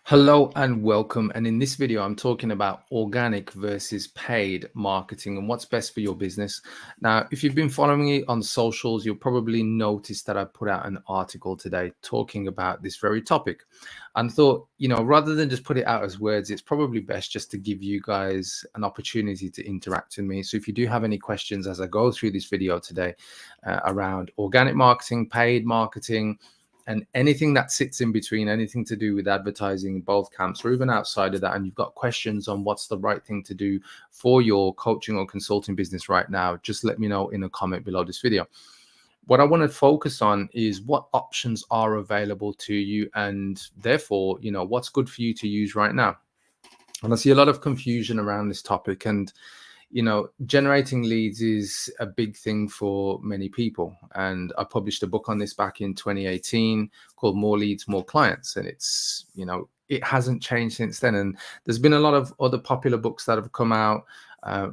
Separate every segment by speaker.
Speaker 1: Hello and welcome. And in this video, I'm talking about organic versus paid marketing and what's best for your business. Now, if you've been following me on socials, you'll probably notice that I put out an article today talking about this very topic and thought, rather than just put it out as words, it's probably best just to give you guys an opportunity to interact with me. So if you do have any questions as I go through this video today around organic marketing, paid marketing, and anything that sits in between, anything to do with advertising in both camps or even outside of that, and you've got questions on what's the right thing to do for your coaching or consulting business right now, just let me know in a comment below this video. What I want to focus on is what options are available to you, and therefore, what's good for you to use right now. And I see a lot of confusion around this topic, and generating leads is a big thing for many people. And I published a book on this back in 2018 called More Leads, More Clients. And it hasn't changed since then. And there's been a lot of other popular books that have come out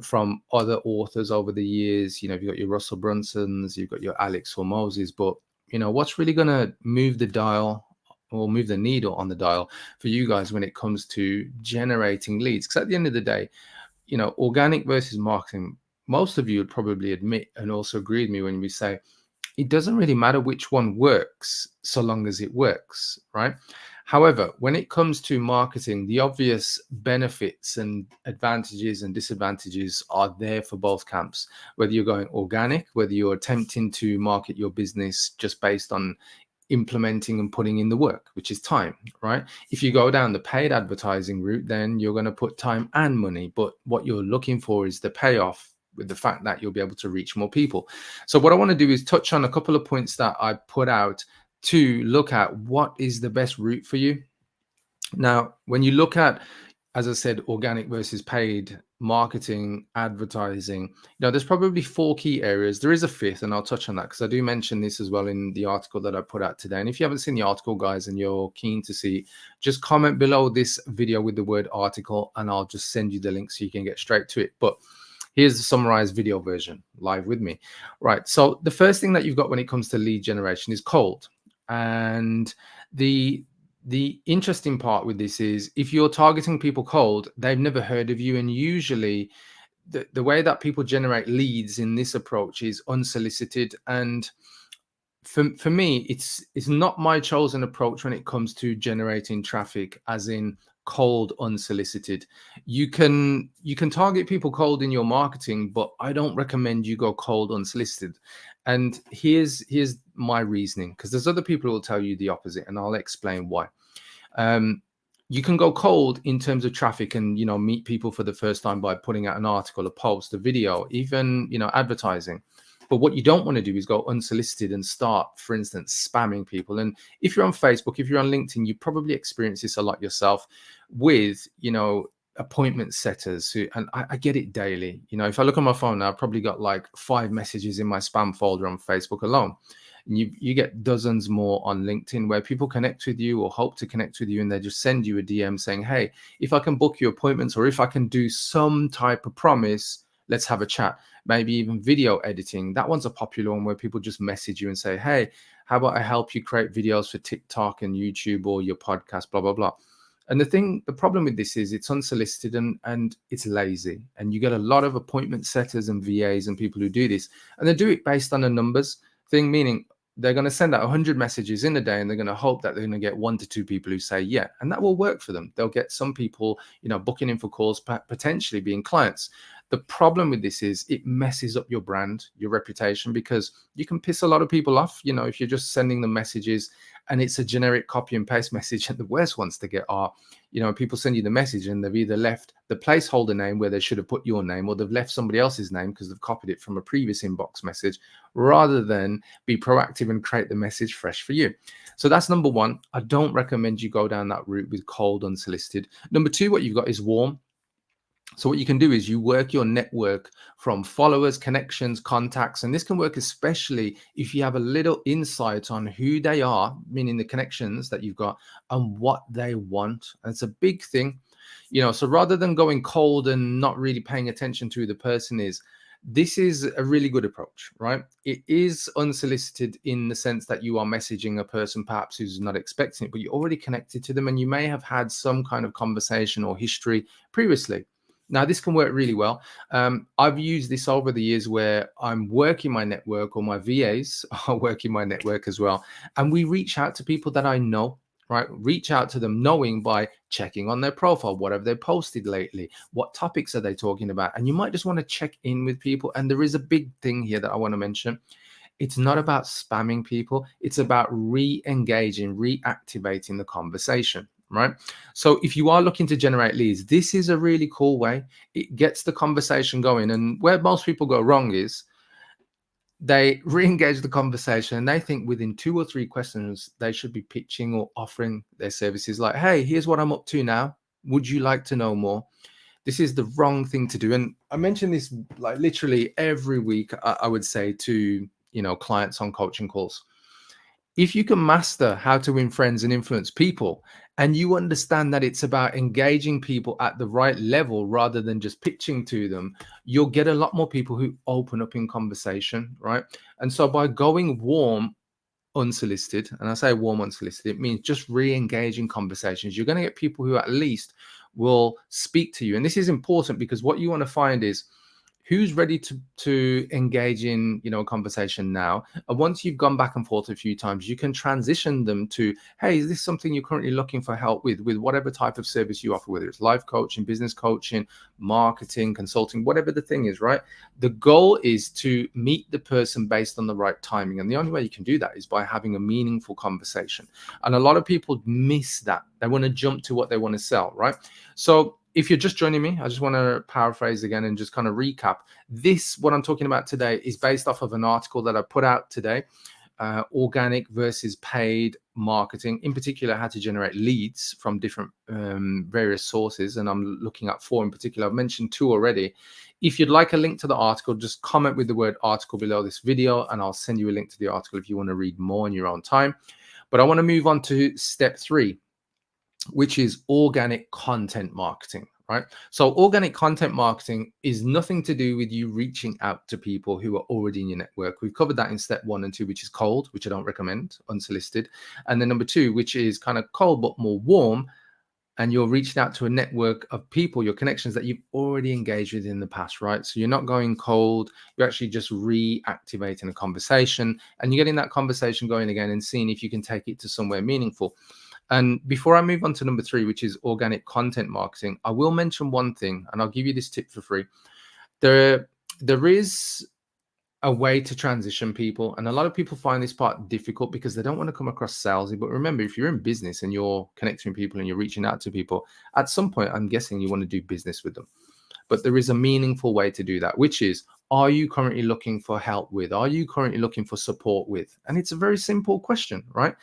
Speaker 1: from other authors over the years. You've got your Russell Brunsons, you've got your Alex Hormozis, but what's really going to move the dial or move the needle on the dial for you guys when it comes to generating leads? Because at the end of the day, organic versus marketing, most of you would probably admit and also agree with me when we say it doesn't really matter which one works so long as it works, right? However, when it comes to marketing, the obvious benefits and advantages and disadvantages are there for both camps. Whether you're going organic, whether you're attempting to market your business just based on implementing and putting in the work, which is time, right? If you go down the paid advertising route, then you're going to put time and money, but what you're looking for is the payoff with the fact that you'll be able to reach more people. So what I want to do is touch on a couple of points that I put out to look at what is the best route for you. Now, when you look at, as I said, organic versus paid marketing, advertising, there's probably four key areas. There is a fifth, and I'll touch on that because I do mention this as well in the article that I put out today. And if you haven't seen the article, guys, and you're keen to see, just comment below this video with the word article, and I'll just send you the link so you can get straight to it. But here's the summarized video version live with me. Right. So the first thing that you've got when it comes to lead generation is cold. And the interesting part with this is if you're targeting people cold, they've never heard of you. And usually the way that people generate leads in this approach is unsolicited. And for me, it's not my chosen approach when it comes to generating traffic, as in cold, unsolicited. You can target people cold in your marketing, but I don't recommend you go cold, unsolicited. And here's my reasoning, because there's other people who will tell you the opposite, and I'll explain why. You can go cold in terms of traffic and meet people for the first time by putting out an article, a post, a video, even advertising. But what you don't want to do is go unsolicited and start, for instance, spamming people. And if you're on Facebook, if you're on LinkedIn, you probably experience this a lot yourself with appointment setters and I get it daily. If I look on my phone now, I've probably got like 5 messages in my spam folder on Facebook alone. And you get dozens more on LinkedIn where people connect with you or hope to connect with you, and they just send you a DM saying, hey, if I can book your appointments or if I can do some type of promise, let's have a chat. Maybe even video editing. That one's a popular one where people just message you and say, hey, how about I help you create videos for TikTok and YouTube or your podcast, blah, blah, blah. And the problem with this is it's unsolicited and it's lazy. And you get a lot of appointment setters and VAs and people who do this. And they do it based on a numbers thing, meaning they're going to send out 100 messages in a day and they're going to hope that they're going to get 1 to 2 people who say yeah. And that will work for them. They'll get some people, booking in for calls, potentially being clients. The problem with this is it messes up your brand, your reputation, because you can piss a lot of people off, if you're just sending them messages and it's a generic copy and paste message. And the worst ones to get are, people send you the message and they've either left the placeholder name where they should have put your name, or they've left somebody else's name because they've copied it from a previous inbox message, rather than be proactive and create the message fresh for you. So that's number one. I don't recommend you go down that route with cold, unsolicited. Number two, what you've got is warm. So what you can do is you work your network from followers, connections, contacts, and this can work especially if you have a little insight on who they are, meaning the connections that you've got and what they want. And it's a big thing, so rather than going cold and not really paying attention to who the person is, This is a really good approach, right? It is unsolicited in the sense that you are messaging a person perhaps who's not expecting it, but you're already connected to them and you may have had some kind of conversation or history previously. Now, this can work really well. I've used this over the years where I'm working my network, or my VAs are working my network as well. And we reach out to people that I know, right? Reach out to them knowing by checking on their profile. What have they posted lately? What topics are they talking about? And you might just want to check in with people. And there is a big thing here that I want to mention. It's not about spamming people. It's about re-engaging, reactivating the conversation, right? So if you are looking to generate leads, this is a really cool way. It gets the conversation going. And where most people go wrong is they re-engage the conversation and they think within 2 or 3 questions they should be pitching or offering their services, like, hey, here's what I'm up to now, would you like to know more? This is the wrong thing to do. And I mention this like literally every week, I would say, to clients on coaching calls. If you can master how to win friends and influence people, and you understand that it's about engaging people at the right level rather than just pitching to them, you'll get a lot more people who open up in conversation, right? And so by going warm, unsolicited, and I say warm, unsolicited, it means just re-engaging conversations. You're going to get people who at least will speak to you. And this is important because what you want to find is who's ready to engage in a conversation now. And once you've gone back and forth a few times, you can transition them to, hey, is this something you're currently looking for help with whatever type of service you offer, whether it's life coaching, business coaching, marketing, consulting, whatever the thing is, right? The goal is to meet the person based on the right timing, and the only way you can do that is by having a meaningful conversation. And a lot of people miss that. They want to jump to what they want to sell, right? So if you're just joining me, I just want to paraphrase again and just kind of recap. What I'm talking about today is based off of an article that I put out today, organic versus paid marketing, in particular, how to generate leads from different various sources. And I'm looking at 4 in particular. I've mentioned 2 already. If you'd like a link to the article, just comment with the word article below this video, and I'll send you a link to the article if you want to read more in your own time. But I want to move on to step 3, which is organic content marketing, right? So organic content marketing is nothing to do with you reaching out to people who are already in your network. We've covered that in step 1 and 2, which is cold, which I don't recommend, unsolicited. And then number 2, which is kind of cold but more warm, and you're reaching out to a network of people, your connections that you've already engaged with in the past, right? So you're not going cold, you're actually just reactivating a conversation, and you're getting that conversation going again and seeing if you can take it to somewhere meaningful. And before I move on to number 3, which is organic content marketing, I will mention one thing, and I'll give you this tip for free. There is a way to transition people, and a lot of people find this part difficult because they don't want to come across salesy. But remember, if you're in business and you're connecting with people and you're reaching out to people, at some point, I'm guessing you want to do business with them. But there is a meaningful way to do that, which is, are you currently looking for help with? Are you currently looking for support with? And it's a very simple question, right?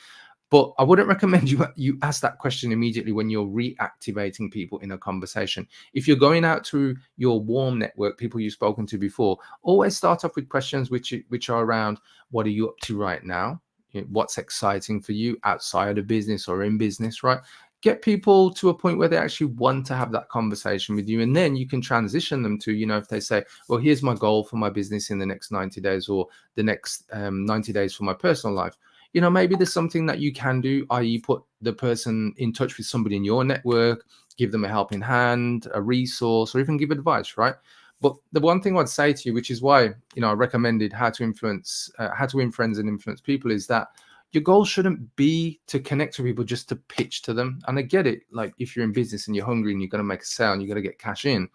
Speaker 1: But I wouldn't recommend you ask that question immediately when you're reactivating people in a conversation. If you're going out to your warm network, people you've spoken to before, always start off with questions which are around, what are you up to right now? What's exciting for you outside of business or in business, right? Get people to a point where they actually want to have that conversation with you. And then you can transition them to, if they say, well, here's my goal for my business in the next 90 days or the next 90 days for my personal life. Maybe there's something that you can do, i.e. put the person in touch with somebody in your network, give them a helping hand, a resource, or even give advice, right? But the one thing I'd say to you, which is why, I recommended how to win friends and influence people, is that your goal shouldn't be to connect with people just to pitch to them. And I get it. Like, if you're in business and you're hungry and you're going to make a sale and you're going to get cash in,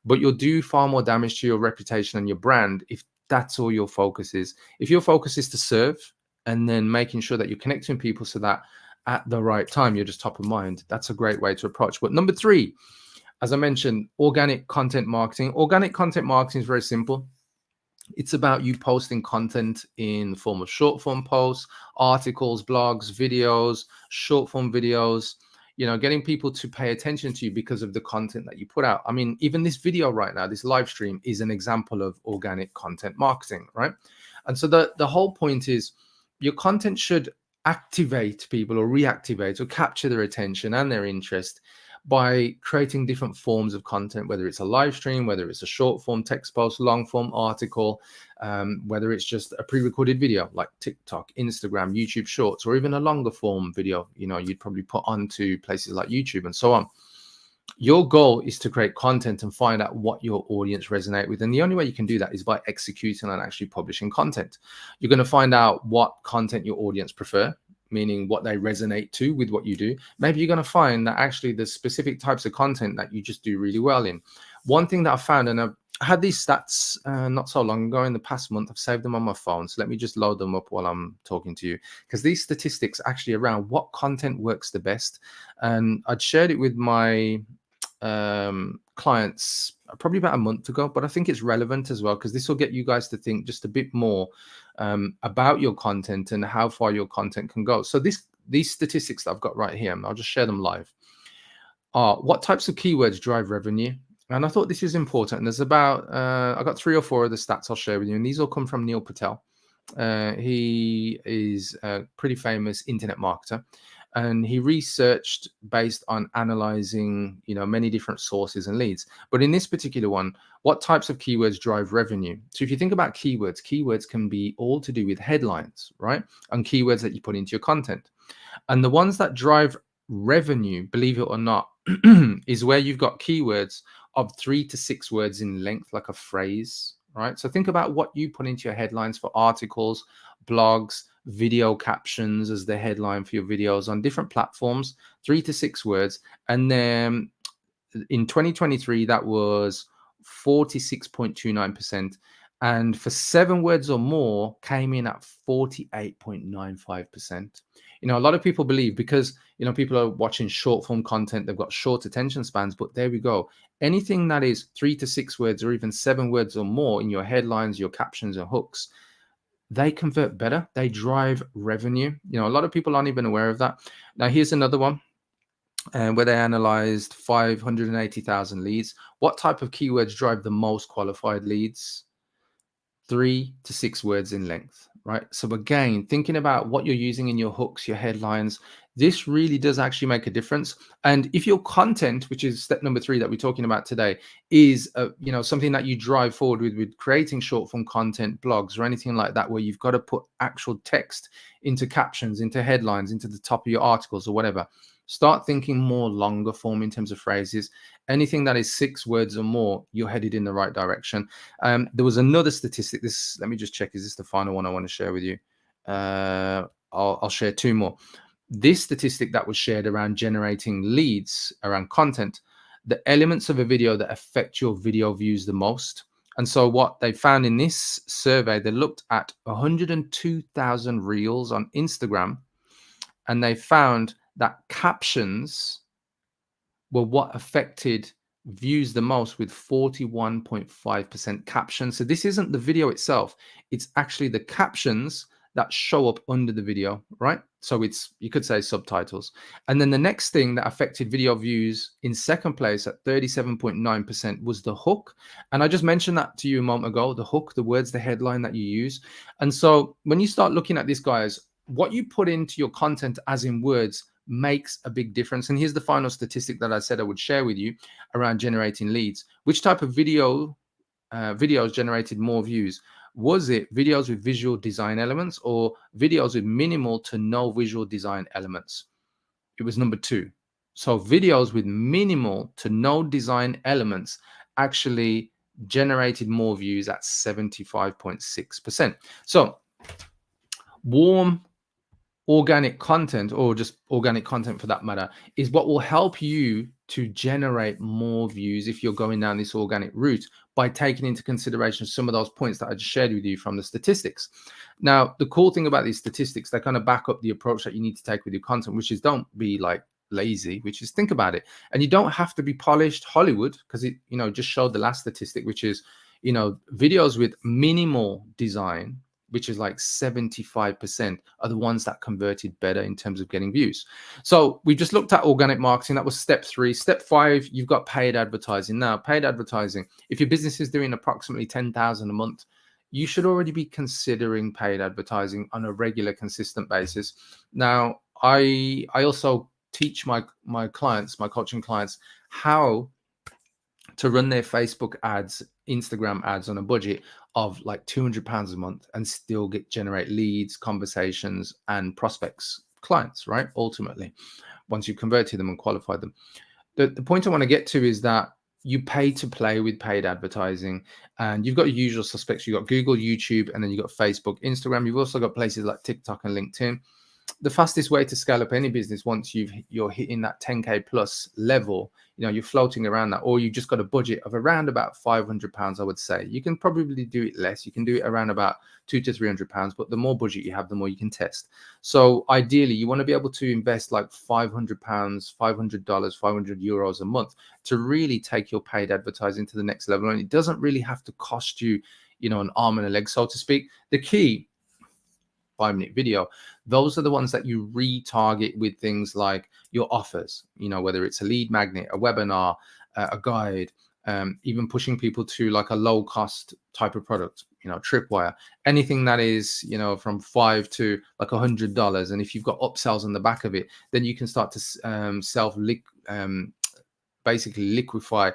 Speaker 1: but you'll do far more damage to your reputation and your brand if that's all your focus is. If your focus is to serve, and then making sure that you're connecting people so that at the right time, you're just top of mind, that's a great way to approach. But number 3, as I mentioned, organic content marketing. Organic content marketing is very simple. It's about you posting content in the form of short form posts, articles, blogs, videos, short form videos, getting people to pay attention to you because of the content that you put out. I mean, even this video right now, this live stream, is an example of organic content marketing, right? And so the whole point is, your content should activate people or reactivate or capture their attention and their interest. by creating different forms of content, whether it's a live stream, whether it's a short form text post, long form article, whether it's just a pre-recorded video like TikTok, Instagram, YouTube Shorts, or even a longer form video, you'd probably put onto places like YouTube and so on. Your goal is to create content and find out what your audience resonate with. And the only way you can do that is by executing and actually publishing content. You're going to find out what content your audience prefer, meaning what they resonate to with what you do. Maybe you're going to find that actually there's specific types of content that you just do really well in. One thing that I found, and I've had these stats not so long ago in the past month, I've saved them on my phone. So let me just load them up while I'm talking to you, because these statistics actually around what content works the best. And I'd shared it with my clients probably about a month ago, but I think it's relevant as well, because this will get you guys to think just a bit more about your content and how far your content can go. So these statistics that I've got right here, I'll just share them live, are what types of keywords drive revenue. And I thought this is important. And there's about, I got 3 or 4 of the stats I'll share with you. And these all come from Neil Patel. He is a pretty famous internet marketer. And he researched based on analyzing, many different sources and leads. But in this particular one, what types of keywords drive revenue? So if you think about keywords can be all to do with headlines, right? And keywords that you put into your content. And the ones that drive revenue, believe it or not, is where you've got keywords of 3 to 6 words in length, like a phrase, right? So think about what you put into your headlines for articles, blogs, video captions as the headline for your videos on different platforms, 3 to 6 words. And then in 2023, that was 46.29%. And for 7 words or more came in at 48.95%. A lot of people believe because, people are watching short form content, they've got short attention spans, but there we go. Anything that is 3 to 6 words or even 7 words or more in your headlines, your captions and hooks, they convert better. They drive revenue. A lot of people aren't even aware of that. Now, here's another one where they analyzed 580,000 leads. What type of keywords drive the most qualified leads? 3 to 6 words in length, right? So again, thinking about what you're using in your hooks, your headlines, this really does actually make a difference. And if your content, which is step number 3 that we're talking about today, is something that you drive forward with creating short form content, blogs, or anything like that, where you've got to put actual text into captions, into headlines, into the top of your articles or whatever, start thinking more longer form in terms of phrases. Anything that is 6 words or more, you're headed in the right direction. There was another statistic. Let me just check. Is this the final one I want to share with you? I'll share 2 more. This statistic that was shared around generating leads around content, the elements of a video that affect your video views the most. And so what they found in this survey, they looked at 102,000 reels on Instagram, and they found that captions were what affected views the most, with 41.5% captions. So this isn't the video itself, it's actually the captions that show up under the video, right? So you could say subtitles. And then the next thing that affected video views in second place at 37.9% was the hook. And I just mentioned that to you a moment ago, the hook, the words, the headline that you use. And so when you start looking at this, guys, what you put into your content as in words makes a big difference. And here's the final statistic that I said I would share with you around generating leads. Which type of videos generated more views? Was it videos with visual design elements or videos with minimal to no visual design elements? It was number 2. So videos with minimal to no design elements actually generated more views at 75.6%. So warm organic content, or just organic content for that matter, is what will help you to generate more views if you're going down this organic route, by taking into consideration some of those points that I just shared with you from the statistics. Now, the cool thing about these statistics, they kind of back up the approach that you need to take with your content, which is don't be like lazy, which is think about it. And you don't have to be polished Hollywood, because it, just showed the last statistic, which is, videos with minimal design, which is like 75%, are the ones that converted better in terms of getting views. So we just looked at organic marketing. That was step 3. Step 5, you've got paid advertising. Now, paid advertising, if your business is doing approximately 10,000 a month, you should already be considering paid advertising on a regular, consistent basis. Now, I also teach my clients, my coaching clients, how to run their Facebook ads, Instagram ads on a budget of like £200 a month and still generate leads, conversations, and prospects, clients, right? Ultimately, once you've converted them and qualified them. The point I want to get to is that you pay to play with paid advertising, and you've got your usual suspects. You've got Google, YouTube, and then you've got Facebook, Instagram. You've also got places like TikTok and LinkedIn. The fastest way to scale up any business, once you're hitting that 10k plus level, you're floating around that, or you've just got a budget of around about £500, I would say. You can probably do it less. You can do it around about £200 to £300, but the more budget you have, the more you can test. So ideally, you want to be able to invest like £500, $500, €500 a month to really take your paid advertising to the next level. And it doesn't really have to cost you, an arm and a leg, so to speak. The key, 5-minute video, those are the ones that you retarget with things like your offers, whether it's a lead magnet, a webinar, a guide, even pushing people to like a low cost type of product, Tripwire, anything that is, from $5 to like $100. And if you've got upsells on the back of it, then you can start to basically liquefy,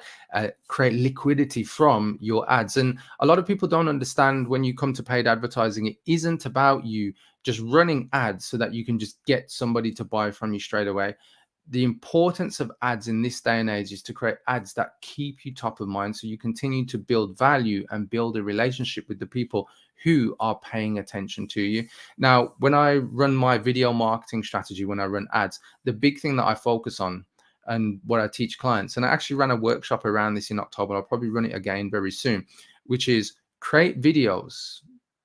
Speaker 1: create liquidity from your ads. And a lot of people don't understand, when you come to paid advertising, it isn't about you just running ads so that you can just get somebody to buy from you straight away. The importance of ads in this day and age is to create ads that keep you top of mind, so you continue to build value and build a relationship with the people who are paying attention to you. Now, when I run my video marketing strategy, when I run ads, the big thing that I focus on and what I teach clients, and I actually ran a workshop around this in October, I'll probably run it again very soon, which is create videos,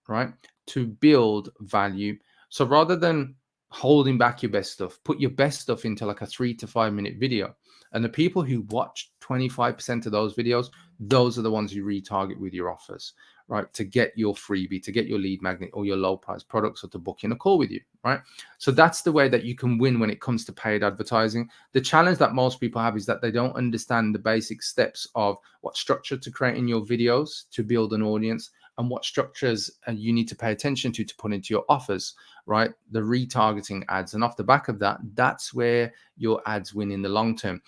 Speaker 1: right, to build value. So rather than holding back your best stuff, put your best stuff into like a 3 to 5 minute video. And the people who watch 25% of those videos, those are the ones you retarget with your offers, right? To get your freebie, to get your lead magnet or your low price products, or to book in a call with you, right? So that's the way that you can win when it comes to paid advertising. The challenge that most people have is that they don't understand the basic steps of what structure to create in your videos to build an audience, and what structures you need to pay attention to put into your offers, right? The retargeting ads. And off the back of that, that's where your ads win in the long term.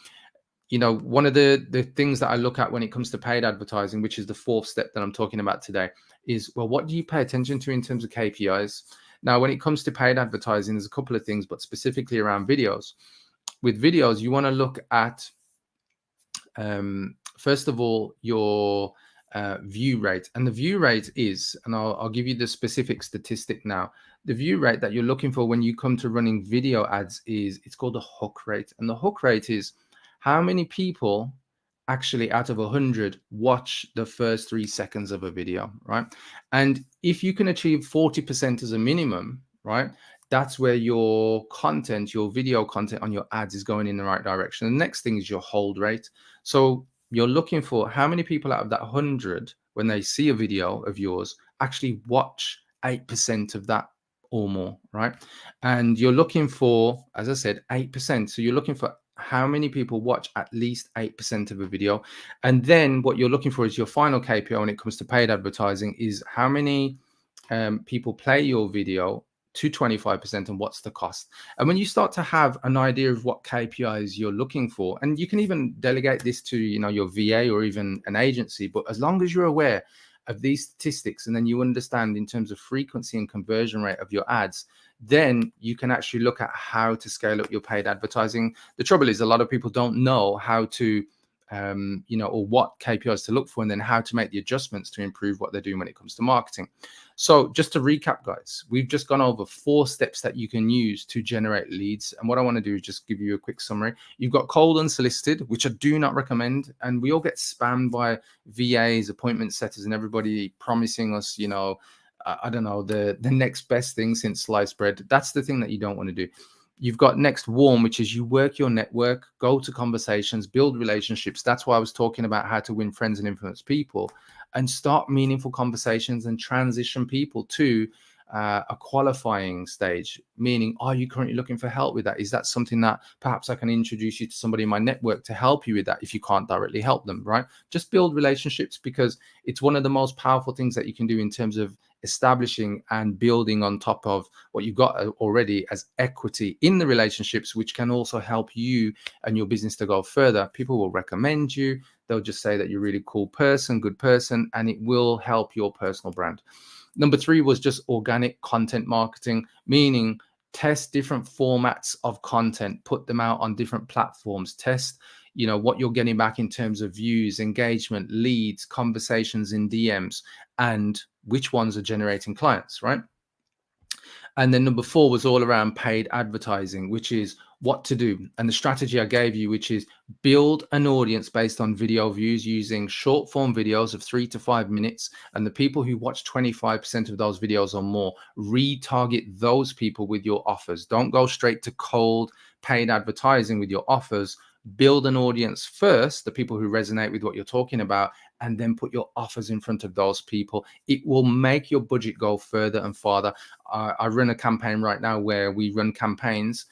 Speaker 1: One of the things that I look at when it comes to paid advertising, which is the fourth step that I'm talking about today, is, well, what do you pay attention to in terms of KPIs? Now, when it comes to paid advertising, there's a couple of things, but specifically around videos. With videos, you want to look at, first of all, your view rate. And the view rate is, and I'll give you the specific statistic now. The view rate that you're looking for when you come to running video ads it's called the hook rate. And the hook rate is how many people actually out of 100 watch the first 3 seconds of a video, right? And if you can achieve 40% as a minimum, right, that's where your content, your video content on your ads is going in the right direction. The next thing is your hold rate. So you're looking for how many people out of that 100, when they see a video of yours, actually watch 8% of that or more, right? And you're looking for, as I said, 8%. So you're looking for how many people watch at least 8% of a video. And then what you're looking for is your final KPI when it comes to paid advertising, is how many people play your video to 25%, and what's the cost. And when you start to have an idea of what KPIs you're looking for, and you can even delegate this to your VA or even an agency, but as long as you're aware of these statistics, and then you understand in terms of frequency and conversion rate of your ads, then you can actually look at how to scale up your paid advertising. The trouble is, a lot of people don't know how to or what KPIs to look for, and then how to make the adjustments to improve what they're doing when it comes to marketing. So just to recap, guys, we've just gone over 4 steps that you can use to generate leads. And what I want to do is just give you a quick summary. You've got cold unsolicited, which I do not recommend. And we all get spammed by VAs, appointment setters, and everybody promising us, I don't know, the next best thing since sliced bread. That's the thing that you don't want to do. You've got next warm, which is you work your network, go to conversations, build relationships. That's why I was talking about how to win friends and influence people, and start meaningful conversations and transition people to a qualifying stage, meaning, are you currently looking for help with that? Is that something that perhaps I can introduce you to somebody in my network to help you with that if you can't directly help them, right? Just build relationships, because it's one of the most powerful things that you can do in terms of establishing and building on top of what you've got already as equity in the relationships, which can also help you and your business to go further. People will recommend you. They'll just say that you're a really cool person, good person, and it will help your personal brand. Number 3 was just organic content marketing, meaning test different formats of content, put them out on different platforms, test, what you're getting back in terms of views, engagement, leads, conversations in DMs, and which ones are generating clients, right? And then number 4 was all around paid advertising, which is what to do. And the strategy I gave you, which is build an audience based on video views using short form videos of 3 to 5 minutes. And the people who watch 25% of those videos or more, retarget those people with your offers. Don't go straight to cold paid advertising with your offers. Build an audience first, the people who resonate with what you're talking about, and then put your offers in front of those people. It will make your budget go further and farther. I run a campaign right now where we run campaigns,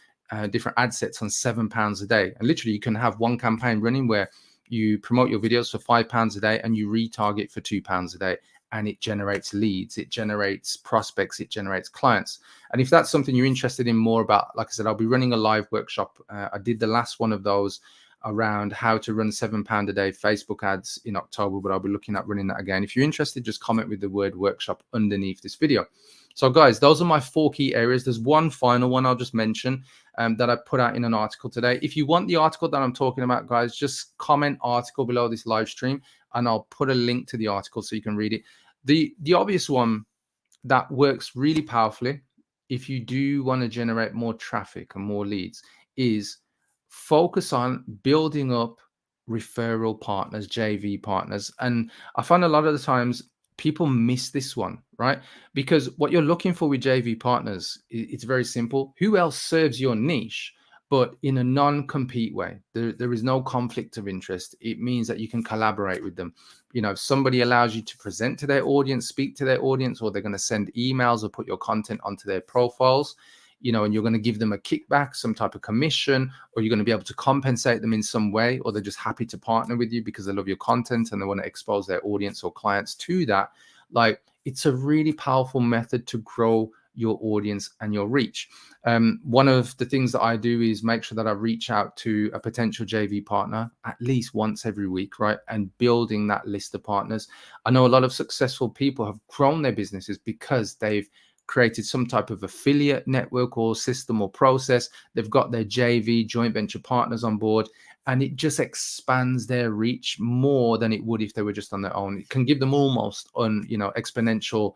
Speaker 1: different ad sets on £7 a day. And literally you can have one campaign running where you promote your videos for £5 a day and you retarget for £2 a day. And it generates leads, it generates prospects, it generates clients. And if that's something you're interested in more about, like I said, I'll be running a live workshop. I did the last one of those around how to run £7 a day Facebook ads in October, but I'll be looking at running that again. If you're interested, just comment with the word workshop underneath this video. So guys, those are my 4 key areas. There's one final one I'll just mention that I put out in an article today. If you want the article that I'm talking about, guys, just comment article below this live stream and I'll put a link to the article so you can read it. The obvious one that works really powerfully if you do want to generate more traffic and more leads is focus on building up referral partners, JV partners. And I find a lot of the times people miss this one, right? Because what you're looking for with JV partners, it's very simple. Who else serves your niche, but in a non-compete way? There is no conflict of interest. It means that you can collaborate with them. If somebody allows you to present to their audience, speak to their audience, or they're going to send emails or put your content onto their profiles, and you're going to give them a kickback, some type of commission, or you're going to be able to compensate them in some way, or they're just happy to partner with you because they love your content and they want to expose their audience or clients to that. Like, it's a really powerful method to grow your audience and your reach. One of the things that I do is make sure that I reach out to a potential JV partner at least once every week, right? And building that list of partners. I know a lot of successful people have grown their businesses because they've created some type of affiliate network or system or process. They've got their JV, joint venture partners on board, and it just expands their reach more than it would if they were just on their own. It can give them almost exponential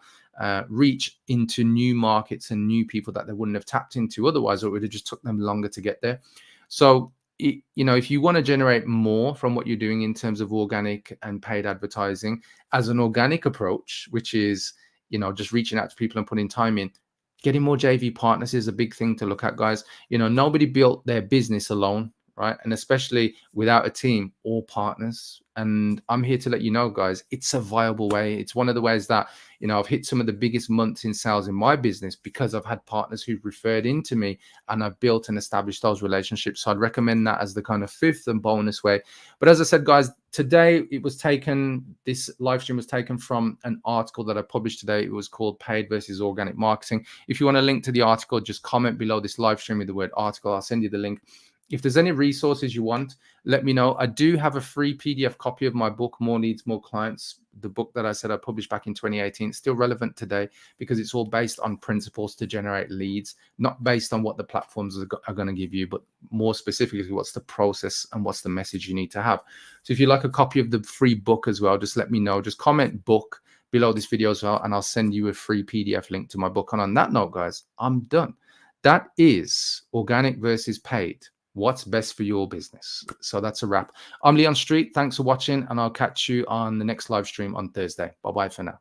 Speaker 1: reach into new markets and new people that they wouldn't have tapped into otherwise, or it would have just took them longer to get there. So if you want to generate more from what you're doing in terms of organic and paid advertising as an organic approach, which is just reaching out to people and putting time in, getting more JV partners is a big thing to look at, guys. Nobody built their business alone, right? And especially without a team or partners. And I'm here to let you know, guys, it's a viable way. It's one of the ways that, I've hit some of the biggest months in sales in my business because I've had partners who've referred into me and I've built and established those relationships. So I'd recommend that as the kind of 5th and bonus way. But as I said, guys, today this live stream was taken from an article that I published today. It was called Paid versus Organic Marketing. If you want a link to the article, just comment below this live stream with the word article. I'll send you the link. If there's any resources you want, let me know. I do have a free PDF copy of my book, More Leads, More Clients. The book that I said I published back in 2018, it's still relevant today because it's all based on principles to generate leads, not based on what the platforms are going to give you, but more specifically, what's the process and what's the message you need to have. So if you like a copy of the free book as well, just let me know. Just comment book below this video as well, and I'll send you a free PDF link to my book. And on that note, guys, I'm done. That is organic versus paid. What's best for your business? So that's a wrap. I'm Leon Street. Thanks for watching, and I'll catch you on the next live stream on Thursday. Bye-bye for now.